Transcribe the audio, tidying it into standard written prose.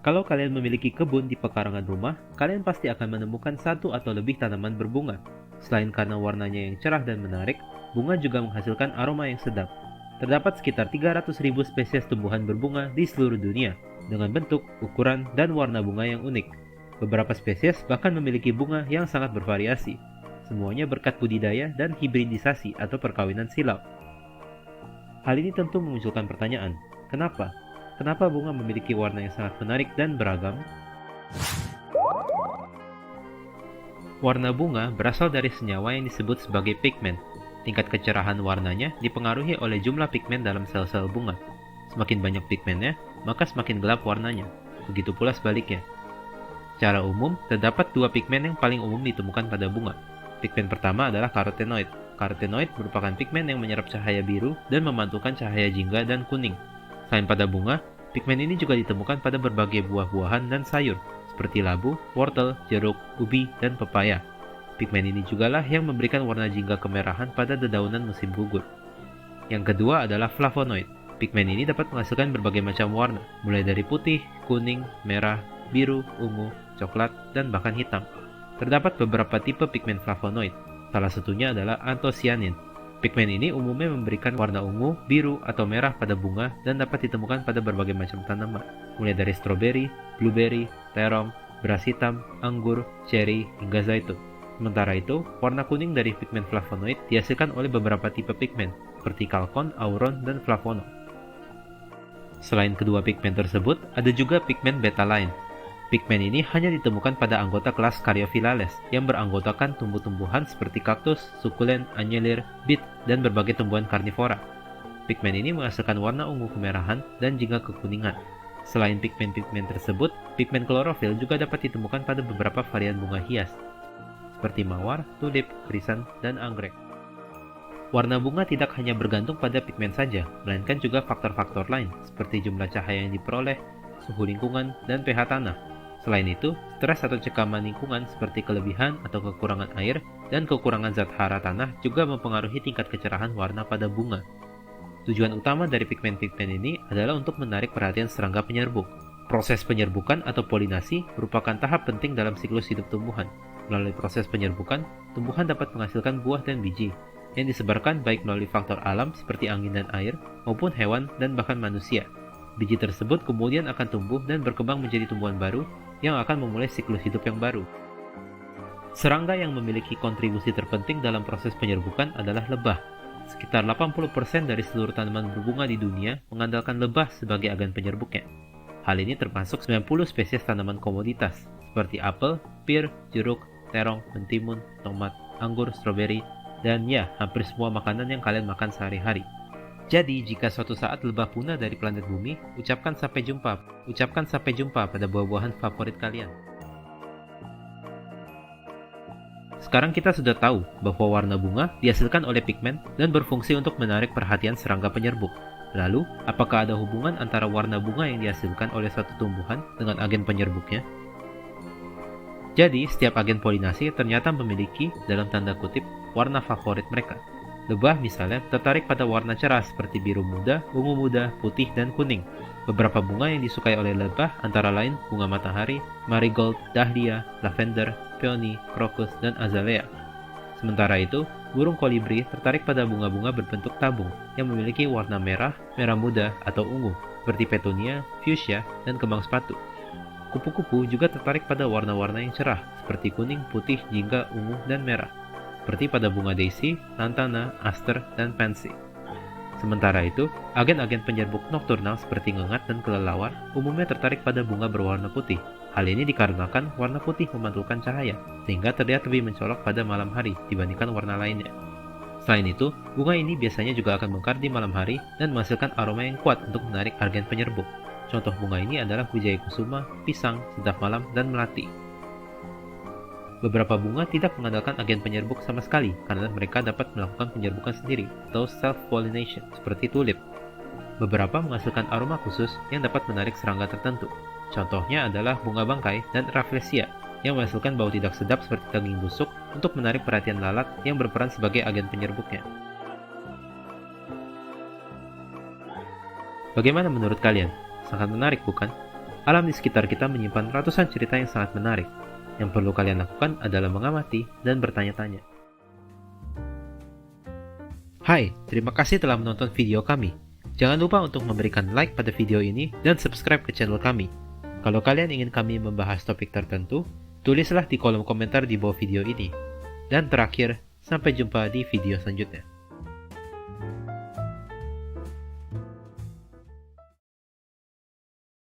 Kalau kalian memiliki kebun di pekarangan rumah, kalian pasti akan menemukan satu atau lebih tanaman berbunga. Selain karena warnanya yang cerah dan menarik, bunga juga menghasilkan aroma yang sedap. Terdapat sekitar 300.000 spesies tumbuhan berbunga di seluruh dunia, dengan bentuk, ukuran, dan warna bunga yang unik. Beberapa spesies bahkan memiliki bunga yang sangat bervariasi. Semuanya berkat budidaya dan hibridisasi atau perkawinan silau. Hal ini tentu memunculkan pertanyaan, kenapa? Kenapa bunga memiliki warna yang sangat menarik dan beragam? Warna bunga berasal dari senyawa yang disebut sebagai pigmen. Tingkat kecerahan warnanya dipengaruhi oleh jumlah pigmen dalam sel-sel bunga. Semakin banyak pigmennya, maka semakin gelap warnanya. Begitu pula sebaliknya. Secara umum, terdapat dua pigmen yang paling umum ditemukan pada bunga. Pigmen pertama adalah karotenoid. Karotenoid merupakan pigmen yang menyerap cahaya biru dan memantulkan cahaya jingga dan kuning. Selain pada bunga, pigmen ini juga ditemukan pada berbagai buah-buahan dan sayur, seperti labu, wortel, jeruk, ubi, dan pepaya. Pigmen ini jugalah yang memberikan warna jingga kemerahan pada dedaunan musim gugur. Yang kedua adalah flavonoid. Pigmen ini dapat menghasilkan berbagai macam warna, mulai dari putih, kuning, merah, biru, ungu, coklat, dan bahkan hitam. Terdapat beberapa tipe pigmen flavonoid. Salah satunya adalah anthocyanin. Pigmen ini umumnya memberikan warna ungu, biru, atau merah pada bunga dan dapat ditemukan pada berbagai macam tanaman, mulai dari stroberi, blueberry, terong, beras hitam, anggur, cherry, hingga zaitun. Sementara itu, warna kuning dari pigmen flavonoid dihasilkan oleh beberapa tipe pigmen, seperti kalkon, auron, dan flavono. Selain kedua pigmen tersebut, ada juga pigmen beta lain. Pigmen ini hanya ditemukan pada anggota kelas Caryophyllales yang beranggotakan tumbuh-tumbuhan seperti kaktus, sukulen, anyelir, beet, dan berbagai tumbuhan karnivora. Pigmen ini menghasilkan warna ungu kemerahan dan juga kekuningan. Selain pigmen-pigmen tersebut, pigmen klorofil juga dapat ditemukan pada beberapa varian bunga hias, seperti mawar, tulip, krisan, dan anggrek. Warna bunga tidak hanya bergantung pada pigmen saja, melainkan juga faktor-faktor lain, seperti jumlah cahaya yang diperoleh, suhu lingkungan, dan pH tanah. Selain itu, stres atau cekaman lingkungan seperti kelebihan atau kekurangan air dan kekurangan zat hara tanah juga mempengaruhi tingkat kecerahan warna pada bunga. Tujuan utama dari pigmen-pigmen ini adalah untuk menarik perhatian serangga penyerbuk. Proses penyerbukan atau polinasi merupakan tahap penting dalam siklus hidup tumbuhan. Melalui proses penyerbukan, tumbuhan dapat menghasilkan buah dan biji, yang disebarkan baik melalui faktor alam seperti angin dan air, maupun hewan dan bahkan manusia. Biji tersebut kemudian akan tumbuh dan berkembang menjadi tumbuhan baru yang akan memulai siklus hidup yang baru. Serangga yang memiliki kontribusi terpenting dalam proses penyerbukan adalah lebah. Sekitar 80% dari seluruh tanaman berbunga di dunia mengandalkan lebah sebagai agen penyerbuknya. Hal ini termasuk 90 spesies tanaman komoditas, seperti apel, pir, jeruk, terong, mentimun, tomat, anggur, stroberi, dan ya, hampir semua makanan yang kalian makan sehari-hari. Jadi, jika suatu saat lebah punah dari planet bumi, ucapkan sampai jumpa pada buah-buahan favorit kalian. Sekarang kita sudah tahu bahwa warna bunga dihasilkan oleh pigmen dan berfungsi untuk menarik perhatian serangga penyerbuk. Lalu, apakah ada hubungan antara warna bunga yang dihasilkan oleh suatu tumbuhan dengan agen penyerbuknya? Jadi, setiap agen polinasi ternyata memiliki, dalam tanda kutip, warna favorit mereka. Lebah misalnya tertarik pada warna cerah seperti biru muda, ungu muda, putih, dan kuning. Beberapa bunga yang disukai oleh lebah antara lain bunga matahari, marigold, dahlia, lavender, peony, krokus, dan azalea. Sementara itu, burung kolibri tertarik pada bunga-bunga berbentuk tabung yang memiliki warna merah, merah muda, atau ungu, seperti petunia, fuchsia, dan kembang sepatu. Kupu-kupu juga tertarik pada warna-warna yang cerah, seperti kuning, putih, jingga, ungu, dan merah, seperti pada bunga daisy, lantana, aster, dan pansy. Sementara itu, agen-agen penyerbuk nokturnal seperti ngengat dan kelelawar umumnya tertarik pada bunga berwarna putih. Hal ini dikarenakan warna putih memantulkan cahaya, sehingga terlihat lebih mencolok pada malam hari dibandingkan warna lainnya. Selain itu, bunga ini biasanya juga akan mekar di malam hari dan menghasilkan aroma yang kuat untuk menarik agen penyerbuk. Contoh bunga ini adalah wijaya kusuma, pisang, sedap malam, dan melati. Beberapa bunga tidak mengandalkan agen penyerbuk sama sekali karena mereka dapat melakukan penyerbukan sendiri atau self-pollination seperti tulip. Beberapa menghasilkan aroma khusus yang dapat menarik serangga tertentu. Contohnya adalah bunga bangkai dan rafflesia yang menghasilkan bau tidak sedap seperti daging busuk untuk menarik perhatian lalat yang berperan sebagai agen penyerbuknya. Bagaimana menurut kalian? Sangat menarik bukan? Alam di sekitar kita menyimpan ratusan cerita yang sangat menarik. Yang perlu kalian lakukan adalah mengamati dan bertanya-tanya. Hai, terima kasih telah menonton video kami. Jangan lupa untuk memberikan like pada video ini dan subscribe ke channel kami. Kalau kalian ingin kami membahas topik tertentu, tulislah di kolom komentar di bawah video ini. Dan terakhir, sampai jumpa di video selanjutnya.